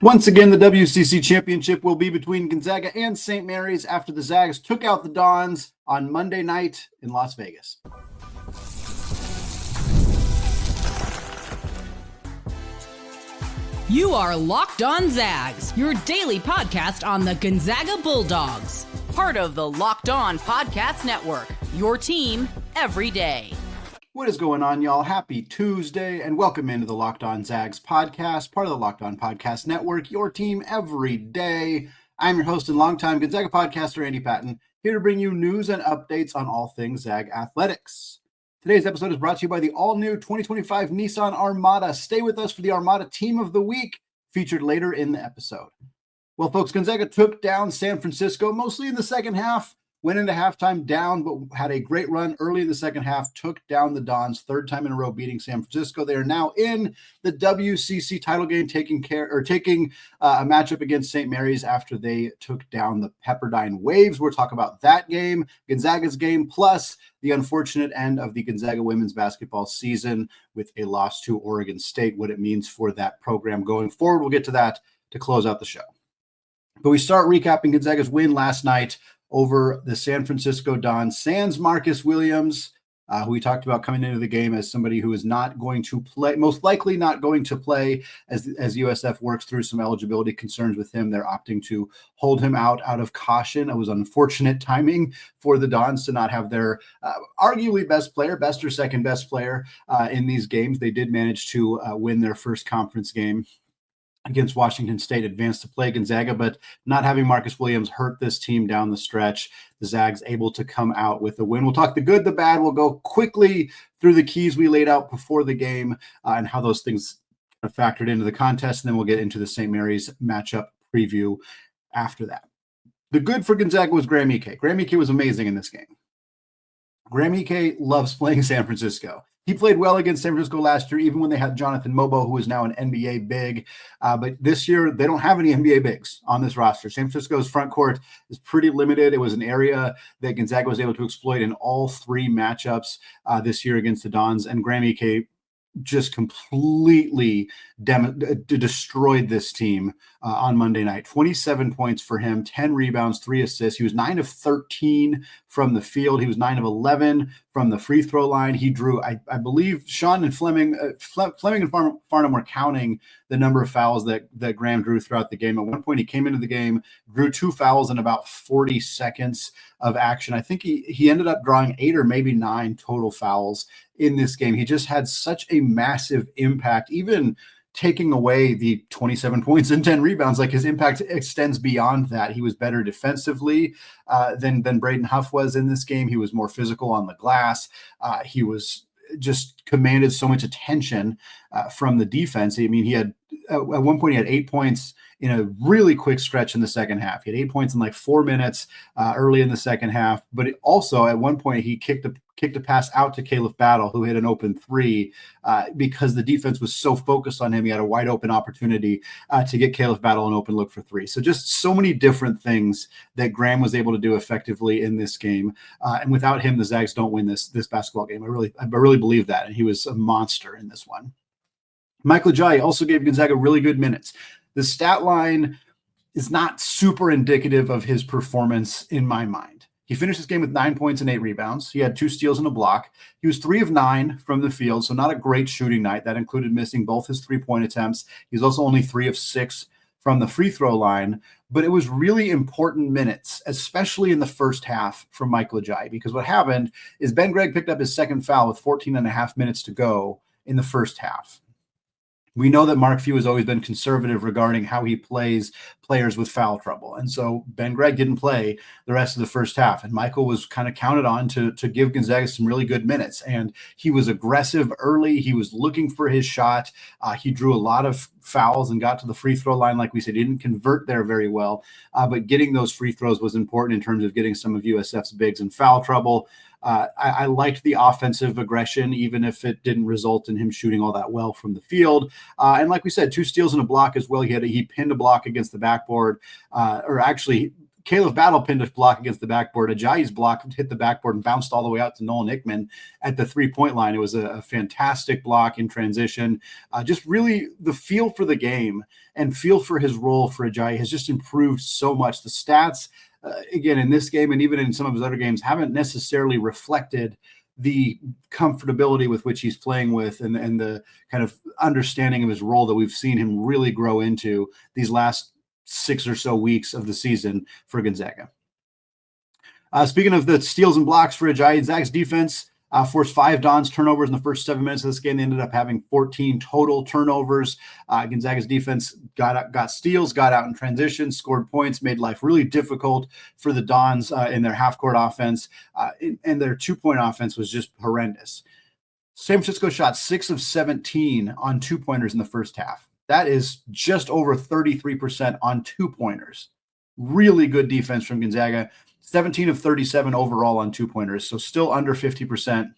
Once again, the WCC Championship will be between Gonzaga and St. Mary's after the Zags took out the Dons on Monday night in Las Vegas. You are Locked On Zags, your daily podcast on the Gonzaga Bulldogs. Part of the Locked On Podcast Network, your team every day. What is going on, y'all? Happy Tuesday, and welcome into the Locked On Zags podcast, part of the Locked On Podcast Network, your team every day. I'm your host and longtime Gonzaga podcaster, Andy Patton, here to bring you news and updates on all things Zag athletics. Today's episode is brought to you by the all-new 2025 Nissan Armada. Stay with us for the Armada Team of the Week, featured later in the episode. Well, folks, Gonzaga took down San Francisco, mostly in the second half. Went into halftime down, but had a great run early in the second half, took down the Dons, third time in a row beating San Francisco. They are now in the WCC title game, taking a matchup against St. Mary's after they took down the Pepperdine Waves. We'll talk about that game, Gonzaga's game, plus the unfortunate end of the Gonzaga women's basketball season with a loss to Oregon State, what it means for that program going forward. We'll get to that to close out the show. But we start recapping Gonzaga's win last night over the San Francisco Dons. Sans Marcus Williams, who we talked about coming into the game as somebody who is not going to play, most likely not going to play as USF works through some eligibility concerns with him. They're opting to hold him out of caution. It was unfortunate timing for the Dons to not have their arguably best or second best player in these games. They did manage to win their first conference game against Washington State, advanced to play Gonzaga, but not having Marcus Williams hurt this team down the stretch. The Zags able to come out with a win. We'll talk the good, the bad. We'll go quickly through the keys we laid out before the game and how those things are factored into the contest, and then we'll get into the St. Mary's matchup preview after that. The good for Gonzaga was Graham Ike. Graham Ike was amazing in this game. Graham Ike loves playing San Francisco. He played well against San Francisco last year, even when they had Jonathan Mobo, who is now an NBA big. But this year, they don't have any NBA bigs on this roster. San Francisco's front court is pretty limited. It was an area that Gonzaga was able to exploit in all three matchups this year against the Dons. And Graham Ike just completely destroyed this team on Monday night. 27 points for him, 10 rebounds, 3 assists. He was 9 of 13 from the field. He was 9 of 11 from the free throw line. He drew, I believe, Sean and Fleming and Farnham were counting the number of fouls that Graham drew throughout the game. At one point, he came into the game, drew 2 fouls in about 40 seconds of action. I think he ended up drawing 8 or maybe 9 total fouls in this game. He just had such a massive impact, even taking away the 27 points and 10 rebounds. Like, his impact extends beyond that. He was better defensively than Braden Huff was in this game. He was more physical on the glass. He was just commanded so much attention from the defense. I mean, he had at one point he had 8 points in a really quick stretch in the second half. He had 8 points in like 4 minutes early in the second half. But also at one point he kicked a pass out to Khalif Battle, who hit an open three because the defense was so focused on him. He had a wide open opportunity to get Khalif Battle an open look for 3. So just so many different things that Graham was able to do effectively in this game. And without him, the Zags don't win this basketball game. I really believe that. And he was a monster in this one. Michael Ejim also gave Gonzaga really good minutes. The stat line is not super indicative of his performance in my mind. He finished this game with 9 points and 8 rebounds. He had 2 steals and a block. He was 3 of 9 from the field, so not a great shooting night. That included missing both his 3-point attempts. He was also only 3 of 6 from the free throw line, but it was really important minutes, especially in the first half from Michael Ejim, because what happened is Ben Gregg picked up his second foul with 14 and a half minutes to go in the first half. We know that Mark Few has always been conservative regarding how he plays players with foul trouble. And so Ben Gregg didn't play the rest of the first half. And Michael was kind of counted on to give Gonzaga some really good minutes. And he was aggressive early. He was looking for his shot. He drew a lot of fouls and got to the free throw line. Like we said, he didn't convert there very well. But getting those free throws was important in terms of getting some of USF's bigs in foul trouble. I liked the offensive aggression, even if it didn't result in him shooting all that well from the field. And like we said, 2 steals and a block as well. He pinned a block against the backboard, or actually Khalif Battle pinned a block against the backboard. Ajayi's block hit the backboard and bounced all the way out to Nolan Hickman at the 3-point line. It was a fantastic block in transition. Just really the feel for the game and feel for his role for Ajayi has just improved so much. The stats, again, in this game and even in some of his other games, haven't necessarily reflected the comfortability with which he's playing with and the kind of understanding of his role that we've seen him really grow into these last 6 or so weeks of the season for Gonzaga. Speaking of the steals and blocks for Ajayi, Zags defense forced 5 Dons turnovers in the first 7 minutes of this game. They ended up having 14 total turnovers. Gonzaga's defense got steals, got out in transition, scored points, made life really difficult for the Dons in their half-court offense, and their 2-point offense was just horrendous. San Francisco shot 6 of 17 on 2-pointers in the first half. That is just over 33% on 2-pointers. Really good defense from Gonzaga. 17 of 37 overall on 2-pointers, so still under 50%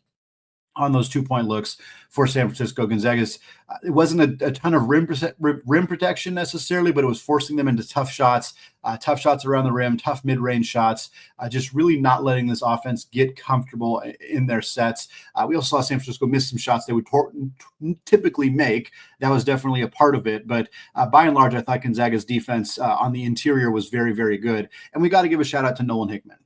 on those 2-point looks for San Francisco. Gonzaga's, it wasn't a ton of rim protection necessarily, but it was forcing them into tough shots around the rim, tough mid-range shots, just really not letting this offense get comfortable in their sets. We also saw San Francisco miss some shots they would typically make. That was definitely a part of it, but by and large, I thought Gonzaga's defense on the interior was very, very good. And we got to give a shout out to Nolan Hickman.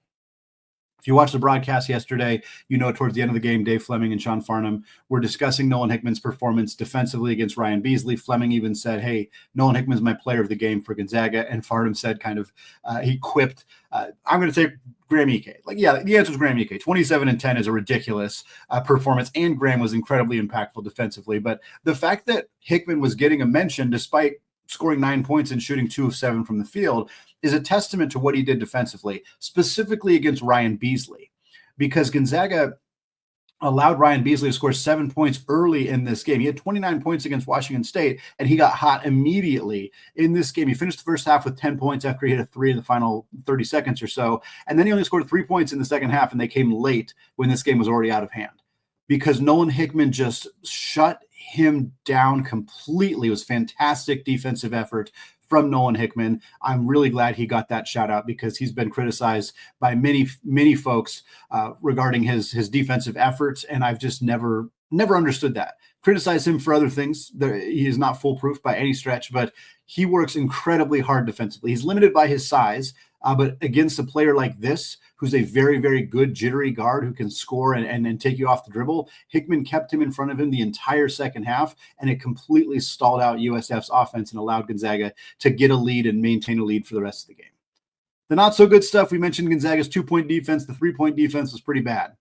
If you watched the broadcast yesterday, you know towards the end of the game, Dave Fleming and Sean Farnham were discussing Nolan Hickman's performance defensively against Ryan Beasley. Fleming even said, hey, Nolan Hickman's my player of the game for Gonzaga. And Farnham said he quipped, I'm going to say Graham Ike. Like, yeah, the answer is Graham Ike. 27 and 10 is a ridiculous performance, and Graham was incredibly impactful defensively. But the fact that Hickman was getting a mention despite scoring 9 points and shooting 2 of 7 from the field is a testament to what he did defensively, specifically against Ryan Beasley, because Gonzaga allowed Ryan Beasley to score 7 points early in this game. He had 29 points against Washington State, and he got hot immediately in this game. He finished the first half with 10 points after he hit a 3 in the final 30 seconds or so, and then he only scored 3 points in the second half, and they came late when this game was already out of hand, because Nolan Hickman just shut him down completely. It was fantastic defensive effort from Nolan Hickman. I'm really glad he got that shout out, because he's been criticized by many folks regarding his defensive efforts, and I've just never understood that. Criticize him for other things. He is not foolproof by any stretch, but he works incredibly hard defensively. He's limited by his size, but against a player like this, who's a very, very good jittery guard who can score and take you off the dribble, Hickman kept him in front of him the entire second half, and it completely stalled out USF's offense and allowed Gonzaga to get a lead and maintain a lead for the rest of the game. The not so good stuff, we mentioned Gonzaga's 2-point defense. The 3-point defense was pretty bad.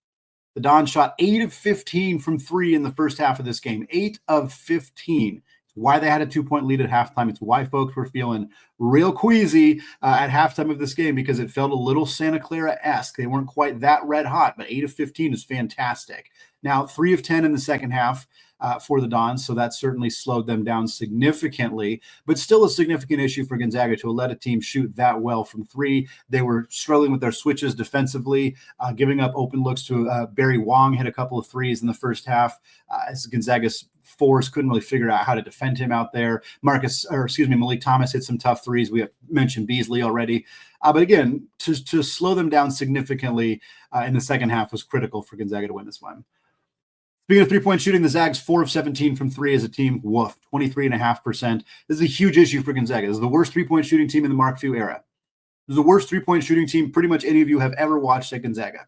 The Dons shot 8 of 15 from 3 in the first half of this game. 8 of 15. Why they had a 2-point lead at halftime. It's why folks were feeling real queasy at halftime of this game, because it felt a little Santa Clara-esque. They weren't quite that red hot, but 8 of 15 is fantastic. Now, 3 of 10 in the second half for the Dons, so that certainly slowed them down significantly, but still a significant issue for Gonzaga to let a team shoot that well from 3. They were struggling with their switches defensively, giving up open looks to Barry Wong, hit a couple of threes in the first half as Gonzaga's force couldn't really figure out how to defend him out there. Malik Thomas hit some tough threes. We have mentioned Beasley already. But again, to slow them down significantly in the second half was critical for Gonzaga to win this one. Speaking of 3-point shooting, the Zags 4 of 17 from 3 as a team. Woof, 23.5%. This is a huge issue for Gonzaga. This is the worst 3-point shooting team in the Mark Few era. This is the worst 3-point shooting team pretty much any of you have ever watched at Gonzaga.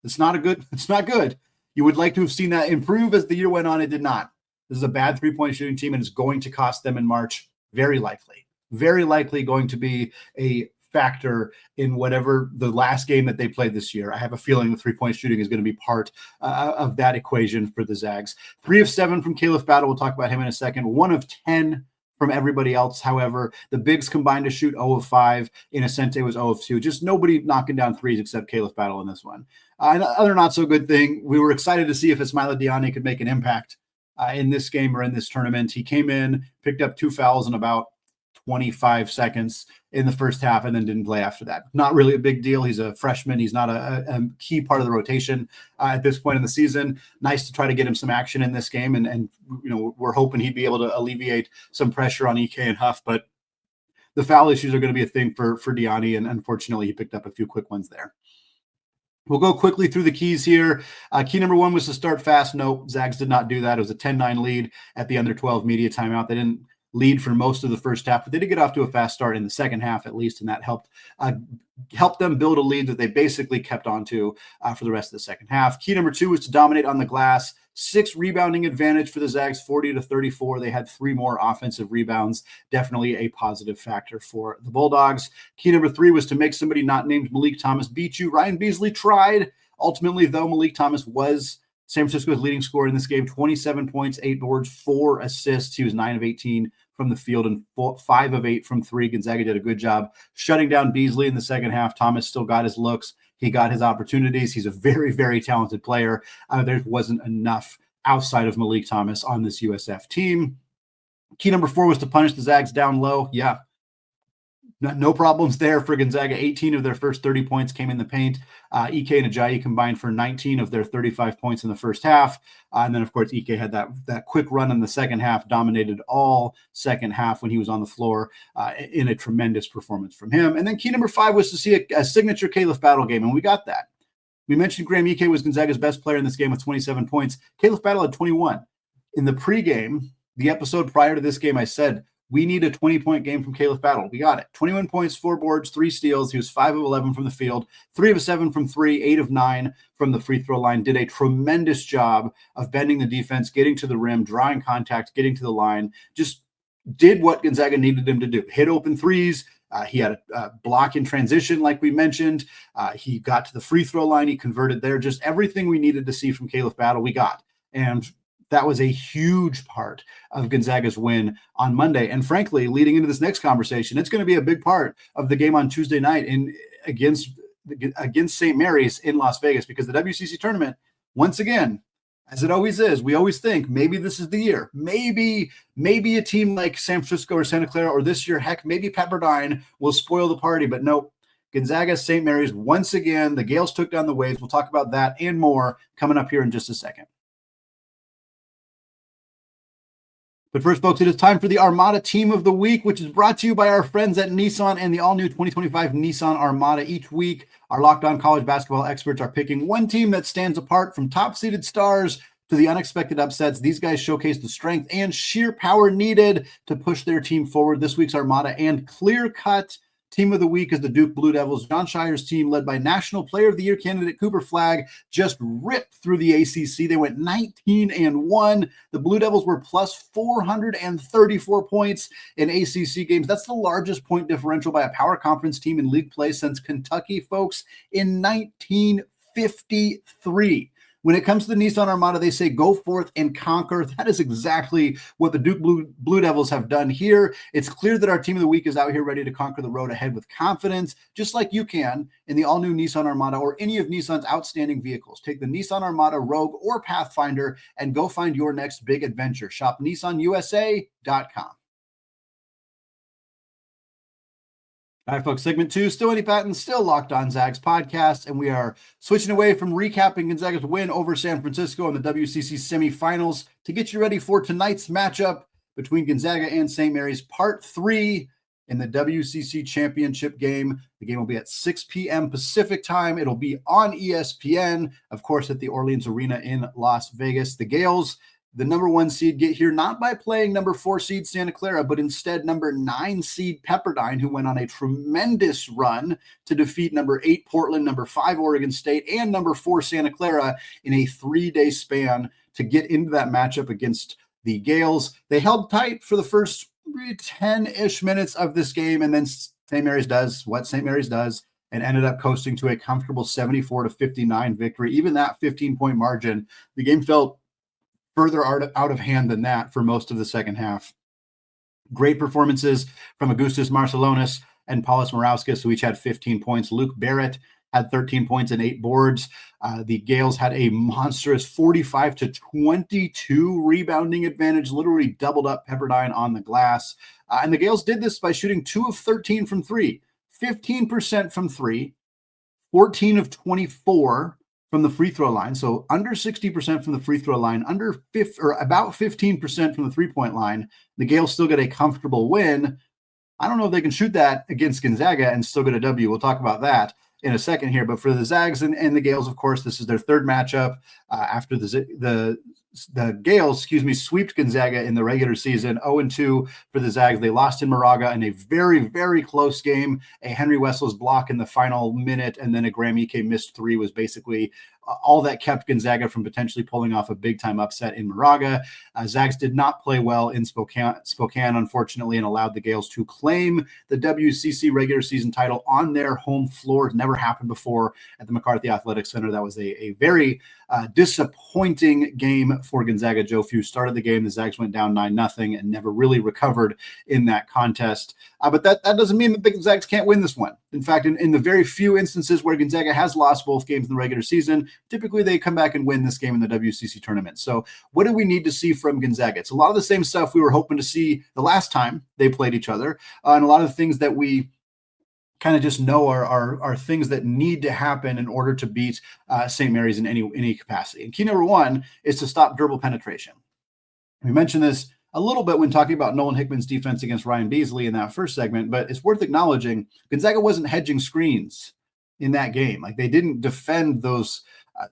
It's not good. You would like to have seen that improve as the year went on. It did not. This is a bad 3-point shooting team, and it's going to cost them in March. Very likely going to be a factor in whatever the last game that they played this year. I have a feeling the 3-point shooting is going to be part of that equation for the Zags. 3 of 7 from Khalif Battle. We'll talk about him in a second. 1 of 10 from everybody else. However, the bigs combined to shoot 0 of 5. Innocente was 0 of 2. Just nobody knocking down threes except Khalif Battle in this one. Another not so good thing, we were excited to see if Ismaila Diani could make an impact in this game or in this tournament. He came in, picked up 2 fouls in about 25 seconds in the first half, and then didn't play after that. Not really a big deal. He's a freshman. He's not a key part of the rotation at this point in the season. Nice to try to get him some action in this game, and we're hoping he'd be able to alleviate some pressure on Ike and Huff, but the foul issues are going to be a thing for Diani, and unfortunately he picked up a few quick ones there. We'll go quickly through the keys here. Key number one was to start fast. Nope, Zags did not do that. It was a 10-9 lead at the under 12 media timeout. They didn't lead for most of the first half, but they did get off to a fast start in the second half at least, and that helped them build a lead that they basically kept on to for the rest of the second half. Key number two was to dominate on the glass. 6 rebounding advantage for the Zags, 40-34. They had 3 more offensive rebounds. Definitely a positive factor for the Bulldogs. Key number 3 was to make somebody not named Malik Thomas beat you. Ryan Beasley tried. Ultimately, though, Malik Thomas was San Francisco's leading scorer in this game, 27 points, 8 boards, 4 assists. He was 9 of 18 from the field and 5 of 8 from 3. Gonzaga did a good job shutting down Beasley in the second half. Thomas still got his looks. He got his opportunities. He's a very, very talented player. There wasn't enough outside of Malik Thomas on this USF team. Key number 4 was to punish the Zags down low. Yeah, no problems there for Gonzaga. 18 of their first 30 points came in the paint. Ike and Ejim combined for 19 of their 35 points in the first half. And then, of course, Ike had that quick run in the second half, dominated all second half when he was on the floor in a tremendous performance from him. And then key number 5 was to see a signature Khalif Battle game, and we got that. We mentioned Graham Ike was Gonzaga's best player in this game with 27 points. Khalif Battle had 21. In the pregame, the episode prior to this game, I said, we need a 20-point game from Khalif Battle. We got it. 21 points, 4 boards, 3 steals. He was 5 of 11 from the field, 3 of 7 from 3, 8 of 9 from the free throw line. Did a tremendous job of bending the defense, getting to the rim, drawing contact, getting to the line. Just did what Gonzaga needed him to do. Hit open threes. He had a block in transition, like we mentioned. He got to the free throw line. He converted there. Just everything we needed to see from Khalif Battle, we got. And that was a huge part of Gonzaga's win on Monday. And frankly, leading into this next conversation, it's going to be a big part of the game on Tuesday night against St. Mary's in Las Vegas, because the WCC tournament, once again, as it always is, we always think maybe this is the year. Maybe a team like San Francisco or Santa Clara, or this year, heck, maybe Pepperdine will spoil the party. But nope, Gonzaga, St. Mary's, once again, the Gaels took down the Waves. We'll talk about that and more coming up here in just a second. But first, folks, it is time for the Armada Team of the Week, which is brought to you by our friends at Nissan and the all-new 2025 Nissan Armada. Each week, our Locked On College basketball experts are picking one team that stands apart from top-seeded stars to the unexpected upsets. These guys showcase the strength and sheer power needed to push their team forward. This week's Armada and clear-cut Team of the Week is the Duke Blue Devils. John Shire's team, led by National Player of the Year candidate Cooper Flagg, just ripped through the ACC. They went 19-1. The Blue Devils were plus 434 points in ACC games. That's the largest point differential by a power conference team in league play since Kentucky, folks, in 1953. When it comes to the Nissan Armada, they say go forth and conquer. That is exactly what the Duke Blue Devils have done here. It's clear that our Team of the Week is out here ready to conquer the road ahead with confidence, just like you can in the all-new Nissan Armada or any of Nissan's outstanding vehicles. Take the Nissan Armada, Rogue, or Pathfinder and go find your next big adventure. Shop NissanUSA.com. All right, folks, segment 2, still Andy Patton, still Locked On Zags podcast, and we are switching away from recapping Gonzaga's win over San Francisco in the WCC semifinals to get you ready for tonight's matchup between Gonzaga and St. Mary's, part 3 in the WCC Championship game. The game will be at 6 p.m. Pacific time. It'll be on ESPN, of course, at the Orleans Arena in Las Vegas. The Gaels, the number 1 seed, get here not by playing number 4 seed Santa Clara, but instead number 9 seed Pepperdine, who went on a tremendous run to defeat number 8 Portland, number 5 Oregon State, and number 4 Santa Clara in a 3-day span to get into that matchup against the Gaels. They held tight for the first 10-ish minutes of this game, and then St. Mary's does what St. Mary's does and ended up coasting to a comfortable 74-59 victory. Even that 15-point margin, the game felt further out of hand than that for most of the second half. Great performances from Augustus Marcelonis and Paulus Morauskas, who each had 15 points. Luke Barrett had 13 points and 8 boards. The Gaels had a monstrous 45-22 rebounding advantage, literally doubled up Pepperdine on the glass. And the Gaels did this by shooting 2 of 13 from 3, 15% from 3, 14 of 24 from the free throw line. So under 60% from the free throw line, about 15% from the 3-point line. The Gaels still get a comfortable win. I don't know if they can shoot that against Gonzaga and still get a W. We'll talk about that in a second here. But for the Zags and the Gaels, of course, this is their third matchup after the Gaels, swept Gonzaga in the regular season, 0-2 for the Zags. They lost in Moraga in a very, very close game. A Henry Wessels block in the final minute, and then a Graham Ike missed three was basically all that kept Gonzaga from potentially pulling off a big-time upset in Moraga. Zags did not play well in Spokane, unfortunately, and allowed the Gaels to claim the WCC regular season title on their home floor. It never happened before at the McCarthy Athletic Center. That was a very disappointing game for Gonzaga. Joe Few started the game. The Zags went down 9-0 and never really recovered in that contest. But that doesn't mean that the Zags can't win this one. In fact, in the very few instances where Gonzaga has lost both games in the regular season, typically they come back and win this game in the WCC tournament. So what do we need to see from Gonzaga? It's a lot of the same stuff we were hoping to see the last time they played each other, and a lot of the things that we kind of just know are things that need to happen in order to beat St. Mary's in any capacity. And key number one is to stop dribble penetration. We mentioned this a little bit when talking about Nolan Hickman's defense against Ryan Beasley in that first segment, but it's worth acknowledging Gonzaga wasn't hedging screens in that game. Like, they didn't defend those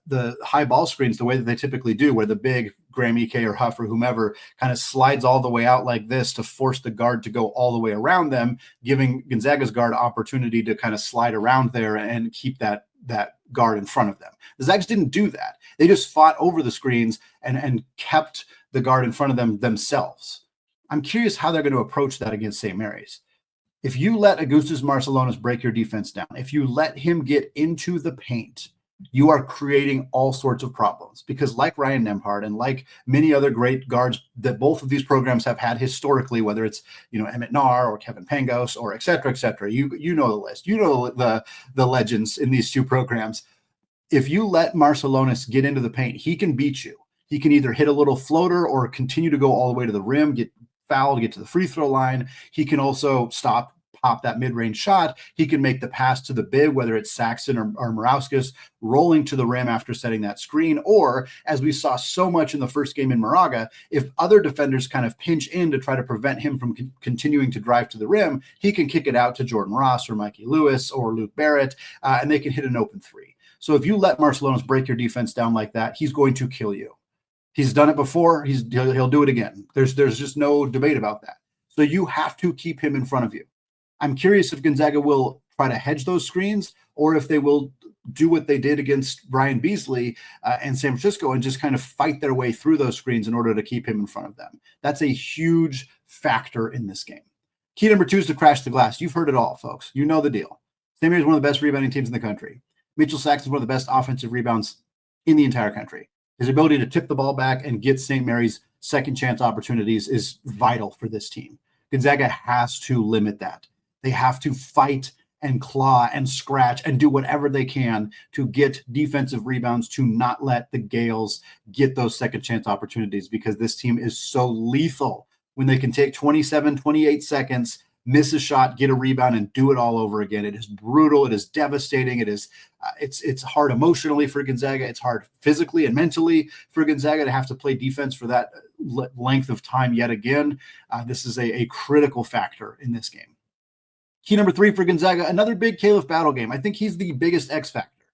the high ball screens the way that they typically do, where the big Graham Ike or Huff or whomever kind of slides all the way out like this to force the guard to go all the way around them, giving Gonzaga's guard opportunity to kind of slide around there and keep that guard in front of them. The Zags didn't do that. They just fought over the screens and kept the guard in front of them themselves. I'm curious how they're going to approach that against St. Mary's. If you let Augustus Marcelonis break your defense down, if you let him get into the paint, you are creating all sorts of problems, because like Ryan Nembhard and like many other great guards that both of these programs have had historically, whether it's, Emmett Nahr or Kevin Pangos or et cetera, you know the list, the legends in these two programs. If you let Marcelonis get into the paint, he can beat you. He can either hit a little floater or continue to go all the way to the rim, get fouled, get to the free throw line. He can also pop that mid-range shot. He can make the pass to the big, whether it's Saxon or Morauskas, rolling to the rim after setting that screen. Or, as we saw so much in the first game in Moraga, if other defenders kind of pinch in to try to prevent him from continuing to drive to the rim, he can kick it out to Jordan Ross or Mikey Lewis or Luke Barrett, and they can hit an open three. So if you let Marcelonis break your defense down like that, he's going to kill you. He's done it before. He'll do it again. There's just no debate about that. So you have to keep him in front of you. I'm curious if Gonzaga will try to hedge those screens, or if they will do what they did against Ryan Beasley and San Francisco and just kind of fight their way through those screens in order to keep him in front of them. That's a huge factor in this game. Key number two is to crash the glass. You've heard it all, folks. You know the deal. St. Mary's is one of the best rebounding teams in the country. Mitchell Saxon is one of the best offensive rebounds in the entire country. His ability to tip the ball back and get St. Mary's second chance opportunities is vital for this team. Gonzaga has to limit that. They have to fight and claw and scratch and do whatever they can to get defensive rebounds, to not let the Gaels get those second chance opportunities, because this team is so lethal when they can take 27, 28 seconds, miss a shot, get a rebound, and do it all over again. It is brutal. It is devastating. It is it's hard emotionally for Gonzaga. It's hard physically and mentally for Gonzaga to have to play defense for that length of time yet again. This is a critical factor in this game. Key number three for Gonzaga, another big Khalif Battle game. I think he's the biggest X factor.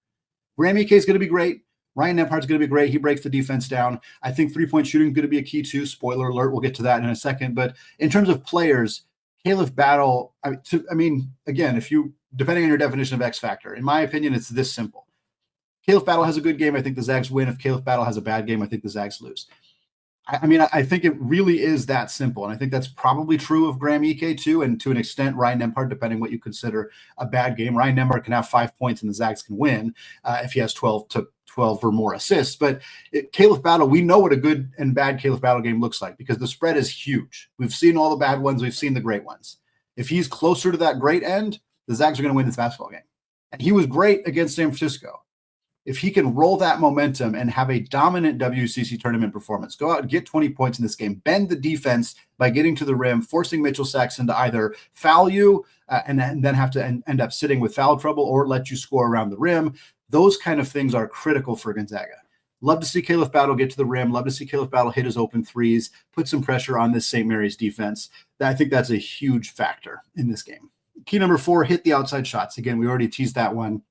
Graham Ike is going to be great. Ryan Nembhard's going to be great. He breaks the defense down. I think three-point shooting is going to be a key too. Spoiler alert, we'll get to that in a second. But in terms of players, Khalif Battle, again, depending on your definition of X factor, in my opinion, it's this simple. Khalif Battle has a good game. I think the Zags win. If Khalif Battle has a bad game, I think the Zags lose. I think it really is that simple. And I think that's probably true of Graham Ike too, and to an extent, Ryan Nembhard, depending what you consider a bad game. Ryan Nembhard can have 5 points and the Zags can win if he has 12 or more assists. But Khalif Battle, we know what a good and bad Khalif Battle game looks like, because the spread is huge. We've seen all the bad ones. We've seen the great ones. If he's closer to that great end, the Zags are going to win this basketball game. And he was great against San Francisco. If he can roll that momentum and have a dominant WCC tournament performance, go out and get 20 points in this game, bend the defense by getting to the rim, forcing Mitchell Saxon to either foul you and then have to end up sitting with foul trouble, or let you score around the rim. Those kind of things are critical for Gonzaga. Love to see Khalif Battle get to the rim. Love to see Khalif Battle hit his open threes, put some pressure on this St. Mary's defense. I think that's a huge factor in this game. Key number 4, hit the outside shots. Again, we already teased that one.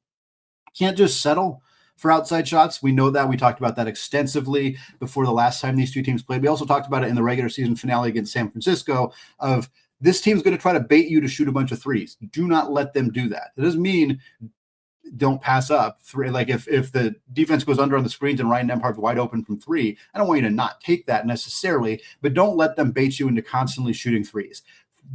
Can't just settle for outside shots. We know that. We talked about that extensively before the last time these two teams played. We also talked about it in the regular season finale against San Francisco of this team's going to try to bait you to shoot a bunch of threes. Do not let them do that. It doesn't mean don't pass up three. Like if the defense goes under on the screens and Ryan Nembhard's wide open from 3, I don't want you to not take that necessarily, but don't let them bait you into constantly shooting threes.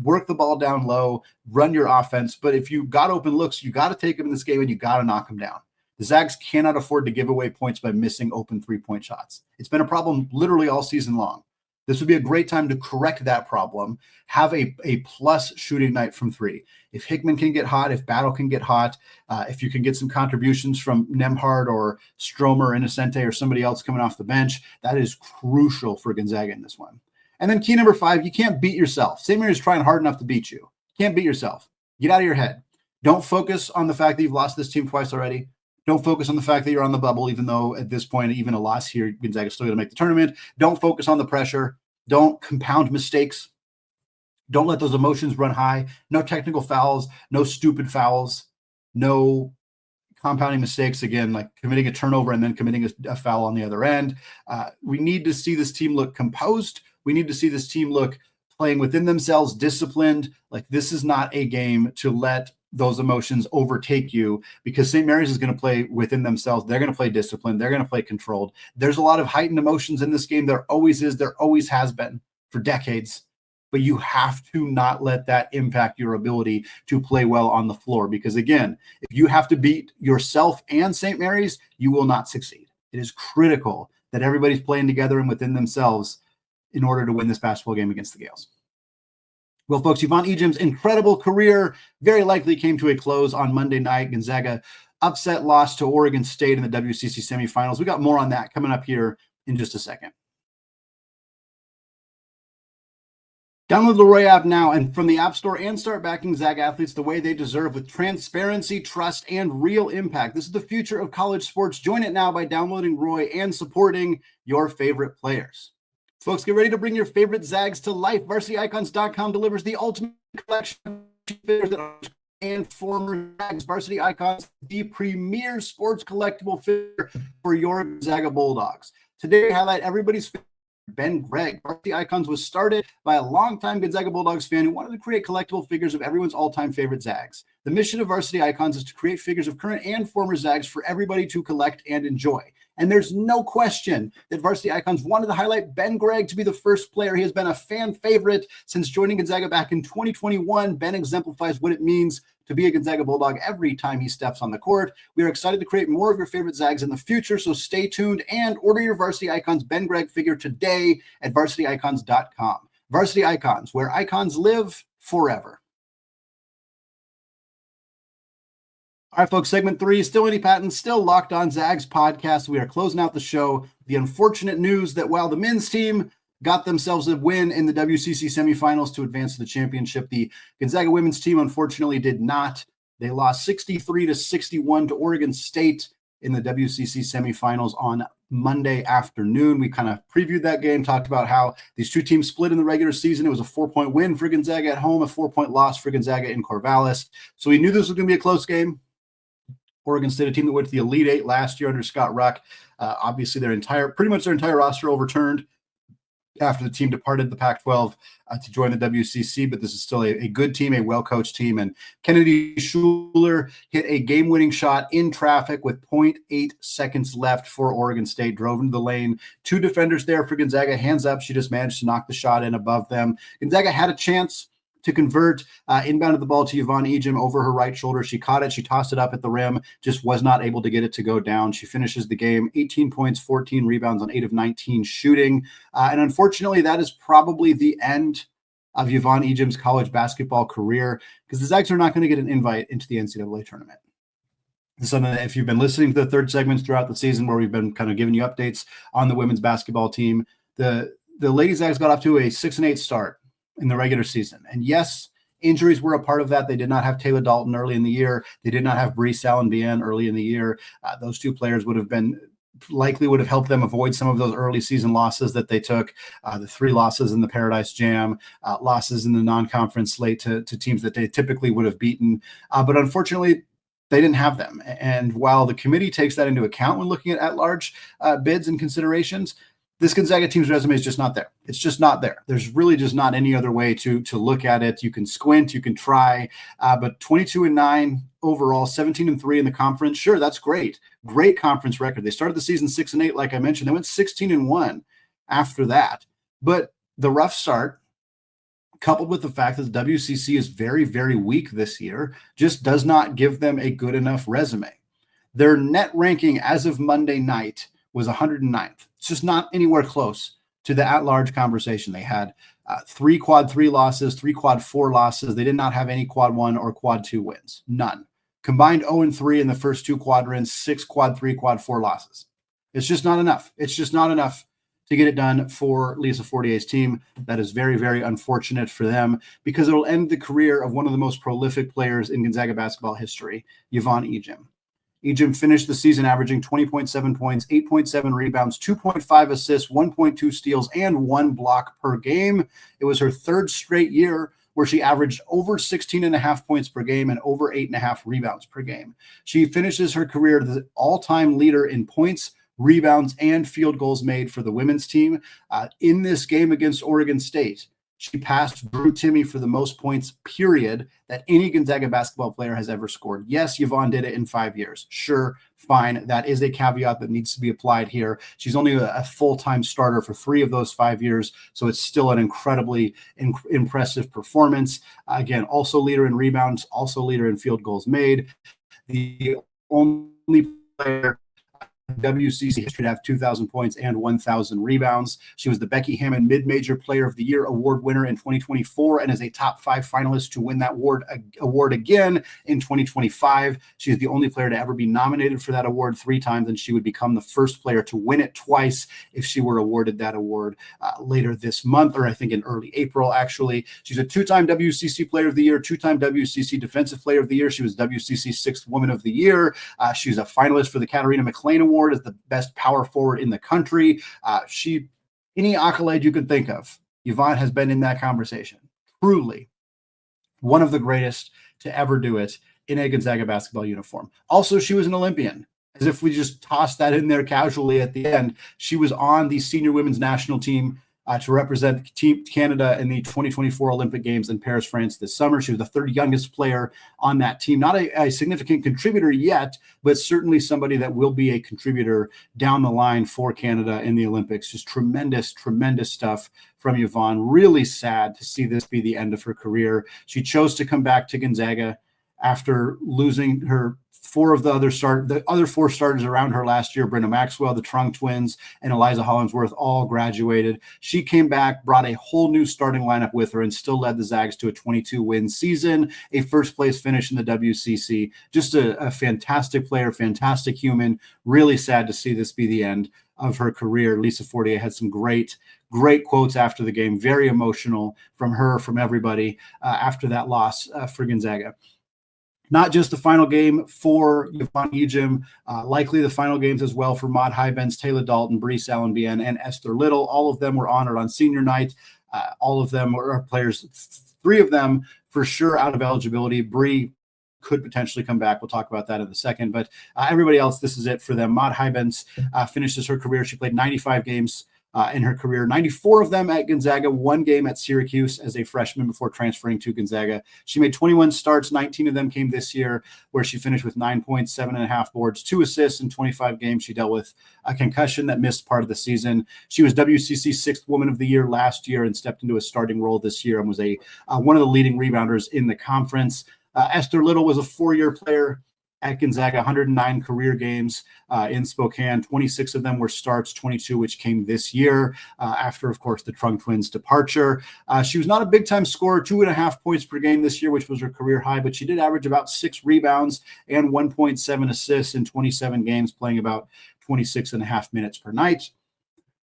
Work the ball down low, run your offense. But if you got open looks, you got to take them in this game and you got to knock them down. The Zags cannot afford to give away points by missing open 3-point shots. It's been a problem literally all season long. This would be a great time to correct that problem. Have a plus shooting night from 3. If Hickman can get hot, if Battle can get hot, if you can get some contributions from Nembhard or Stromer, Innocente, or somebody else coming off the bench, that is crucial for Gonzaga in this one. And then key number 5, you can't beat yourself. St. Mary's trying hard enough to beat you. Can't beat yourself. Get out of your head. Don't focus on the fact that you've lost this team twice already. Don't focus on the fact that you're on the bubble, even though at this point, even a loss here, Gonzaga's still going to make the tournament. Don't focus on the pressure. Don't compound mistakes. Don't let those emotions run high. No technical fouls, no stupid fouls, no compounding mistakes, again, like committing a turnover and then committing a foul on the other end. We need to see this team look composed. We need to see this team look playing within themselves, disciplined. Like this is not a game to let those emotions overtake you because St. Mary's is going to play within themselves. They're going to play disciplined. They're going to play controlled. There's a lot of heightened emotions in this game. There always is. There always has been for decades. But you have to not let that impact your ability to play well on the floor. Because again, if you have to beat yourself and St. Mary's, you will not succeed. It is critical that everybody's playing together and within themselves in order to win this basketball game against the Gaels. Well, folks, Yvonne Ejim's incredible career very likely came to a close on Monday night. Gonzaga upset loss to Oregon State in the WCC semifinals. We got more on that coming up here in just a second. Download the Leroy app now and from the App Store and start backing Zag athletes the way they deserve with transparency, trust, and real impact. This is the future of college sports. Join it now by downloading Roy and supporting your favorite players. Folks, get ready to bring your favorite Zags to life. VarsityIcons.com delivers the ultimate collection of figures and former Zags. Varsity Icons, the premier sports collectible figure for your Gonzaga Bulldogs. Today, we highlight everybody's favorite, Ben Gregg. Varsity Icons was started by a longtime Gonzaga Bulldogs fan who wanted to create collectible figures of everyone's all-time favorite Zags. The mission of Varsity Icons is to create figures of current and former Zags for everybody to collect and enjoy. And there's no question that Varsity Icons wanted to highlight Ben Gregg to be the first player. He has been a fan favorite since joining Gonzaga back in 2021. Ben exemplifies what it means to be a Gonzaga Bulldog every time he steps on the court. We are excited to create more of your favorite Zags in the future, so stay tuned and order your Varsity Icons Ben Gregg figure today at varsityicons.com. Varsity Icons, where icons live forever. All right, folks, segment 3, still Andy Patton, still Locked On Zags podcast. We are closing out the show. The unfortunate news that while the men's team got themselves a win in the WCC semifinals to advance to the championship, the Gonzaga women's team unfortunately did not. They lost 63-61 to Oregon State in the WCC semifinals on Monday afternoon. We kind of previewed that game, talked about how these two teams split in the regular season. It was a 4-point win for Gonzaga at home, a 4-point loss for Gonzaga in Corvallis. So we knew this was going to be a close game. Oregon State, a team that went to the Elite Eight last year under Scott Ruck. Obviously, pretty much their entire roster overturned after the team departed the Pac-12 to join the WCC, but this is still a good team, a well-coached team. And Kennedy Schuler hit a game-winning shot in traffic with 0.8 seconds left for Oregon State, drove into the lane. 2 defenders there for Gonzaga, hands up. She just managed to knock the shot in above them. Gonzaga had a chance to convert, inbounded the ball to Yvonne Ejim over her right shoulder. She caught it. She tossed it up at the rim, just was not able to get it to go down. She finishes the game 18 points, 14 rebounds on 8 of 19 shooting. And unfortunately, that is probably the end of Yvonne Ejim's college basketball career because the Zags are not going to get an invite into the NCAA tournament. So if you've been listening to the third segments throughout the season where we've been kind of giving you updates on the women's basketball team, the Lady Zags got off to a 6-8 start in the regular season. And yes, injuries were a part of that. They did not have Taylor Dalton early in the year. They did not have Bree Sallenbien early in the year. Those 2 players would have been likely would have helped them avoid some of those early season losses that they took, the 3 losses in the Paradise Jam, losses in the non-conference slate to teams that they typically would have beaten. But unfortunately, they didn't have them. And while the committee takes that into account when looking at large bids and considerations, this Gonzaga team's resume is just not there. It's just not there. There's really just not any other way to look at it. You can squint, you can try, but 22-9 overall, 17-3 in the conference. Sure, that's great. Great conference record. They started the season 6-8, like I mentioned. They went 16-1 after that. But the rough start, coupled with the fact that the WCC is very, very weak this year, just does not give them a good enough resume. Their net ranking as of Monday night was 109th. It's just not anywhere close to the at-large conversation. They had 3 quad 3 losses, 3 quad 4 losses. They did not have any quad 1 or quad 2 wins. None. Combined 0-3 in the first 2 quadrants, 6 quad 3, quad 4 losses. It's just not enough. It's just not enough to get it done for Lisa Fortier's team. That is very, very unfortunate for them because it will end the career of one of the most prolific players in Gonzaga basketball history, Yvonne Ejim. Ejim finished the season averaging 20.7 points, 8.7 rebounds, 2.5 assists, 1.2 steals, and 1 block per game. It was her 3rd straight year where she averaged over 16.5 points per game and over 8.5 rebounds per game. She finishes her career the all-time leader in points, rebounds, and field goals made for the women's team. In this game against Oregon State, she passed Drew Timme for the most points, period, that any Gonzaga basketball player has ever scored. Yes, Yvonne did it in 5 years. Sure, fine. That is a caveat that needs to be applied here. She's only a full-time starter for 3 of those 5 years, so it's still an incredibly impressive performance. Again, also leader in rebounds, also leader in field goals made. The only player WCC history to have 2,000 points and 1,000 rebounds. She was the Becky Hammond Mid-Major Player of the Year award winner in 2024 and is a top 5 finalist to win that award again in 2025. She is the only player to ever be nominated for that award 3 times, and she would become the first player to win it twice if she were awarded that award later this month, or I think in early April, actually. She's a 2-time WCC Player of the Year, 2-time WCC Defensive Player of the Year. She was WCC 6th Woman of the Year. She's a finalist for the Katarina McLean Award as the best power forward in the country. Any accolade you could think of, Yvonne has been in that conversation. Truly one of the greatest to ever do it in a Gonzaga basketball uniform. Also, she was an Olympian. As if we just tossed that in there casually at the end. She was on the senior women's national team to represent Team Canada in the 2024 Olympic Games in Paris, France this summer. She was the 3rd youngest player on that team. Not a significant contributor yet, but certainly somebody that will be a contributor down the line for Canada in the Olympics. Just tremendous, tremendous stuff from Yvonne. Really sad to see this be the end of her career. She chose to come back to Gonzaga after losing her 4 of the other 4 starters around her last year. Brenda Maxwell, the Trunk twins, and Eliza Hollingsworth all graduated. She came back, brought a whole new starting lineup with her, and still led the Zags to a 22-win season, a first-place finish in the WCC. Just a fantastic player, fantastic human. Really sad to see this be the end of her career. Lisa Fortier had some great quotes after the game, very emotional from her, from everybody after that loss for Gonzaga. Not just the final game for Yvonne Ejim, likely the final games as well for Maud Hybens, Taylor Dalton, Bree Salenbien, and Esther Little. All of them were honored on senior night. All of them were players, 3 of them for sure out of eligibility. Bree could potentially come back. We'll talk about that in a second. But everybody else, this is it for them. Maud Hybens finishes her career. She played 95 games in her career, 94 of them at Gonzaga, 1 game at Syracuse as a freshman before transferring to Gonzaga. She made 21 starts, 19 of them came this year, where she finished with 9 points, 7.5 boards, 2 assists in 25 games. She dealt with a concussion that missed part of the season. She was WCC 6th Woman of the Year last year and stepped into a starting role this year and was one of the leading rebounders in the conference. Esther Little was a 4-year player at Gonzaga, 109 career games in Spokane. 26 of them were starts, 22 which came this year after, of course, the Trunk twins' departure. She was not a big-time scorer, 2.5 points per game this year, which was her career high, but she did average about 6 rebounds and 1.7 assists in 27 games, playing about 26.5 minutes per night.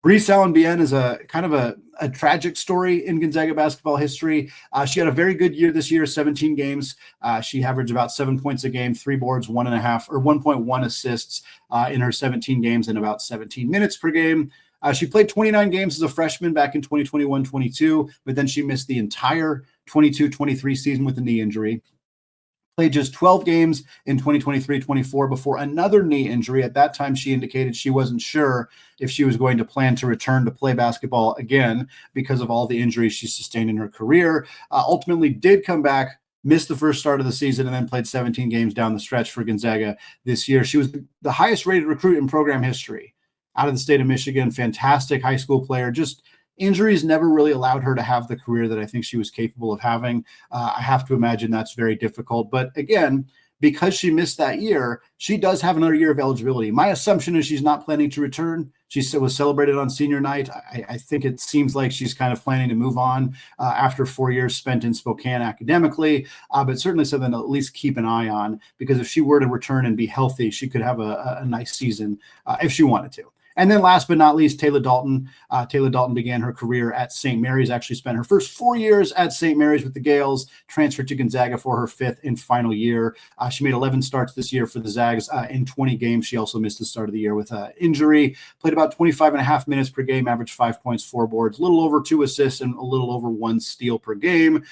Brice Allen-Bien is a kind of a tragic story in Gonzaga basketball history. She had a very good year this year, 17 games. She averaged about 7 points a game, 3 boards, 1.5 assists in her 17 games and about 17 minutes per game. She played 29 games as a freshman back in 2021-22, but then she missed the entire 22-23 season with a knee injury. Played just 12 games in 2023-24 before another knee injury. At that time, she indicated she wasn't sure if she was going to plan to return to play basketball again because of all the injuries she sustained in her career. Ultimately did come back, missed the first start of the season, and then played 17 games down the stretch for Gonzaga this year. She was the highest rated recruit in program history out of the state of Michigan. Fantastic high school player. Just injuries never really allowed her to have the career that I think she was capable of having. I have to imagine that's very difficult. But again, because she missed that year, she does have another year of eligibility. My assumption is she's not planning to return. She was celebrated on senior night. I think it seems like she's kind of planning to move on after 4 years spent in Spokane academically, but certainly something to at least keep an eye on, because if she were to return and be healthy, she could have a nice season if she wanted to. And then last but not least, Taylor Dalton. Taylor Dalton began her career at St. Mary's, actually spent her first 4 years at St. Mary's with the Gaels, transferred to Gonzaga for her 5th and final year. She made 11 starts this year for the Zags in 20 games. She also missed the start of the year with an injury. Played about 25.5 minutes per game, averaged 5 points, 4 boards, a little over 2 assists, and a little over 1 steal per game.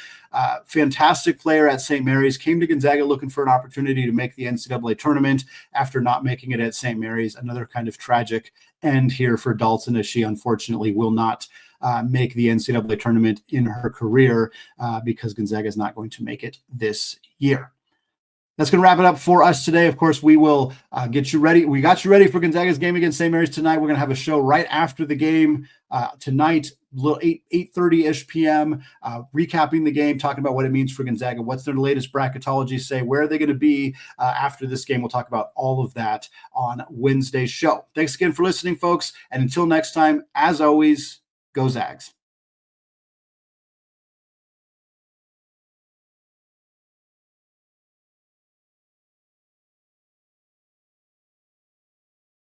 Fantastic player at St. Mary's. Came to Gonzaga looking for an opportunity to make the NCAA tournament after not making it at St. Mary's. Another kind of tragic end here for Dalton, as she unfortunately will not make the NCAA tournament in her career because Gonzaga is not going to make it this year. That's going to wrap it up for us today. Of course, we will get you ready. We got you ready for Gonzaga's game against St. Mary's tonight. We're going to have a show right after the game tonight, little 8:30-ish p.m., recapping the game, talking about what it means for Gonzaga, what's their latest bracketology say, where are they going to be after this game. We'll talk about all of that on Wednesday's show. Thanks again for listening, folks. And until next time, as always, go Zags.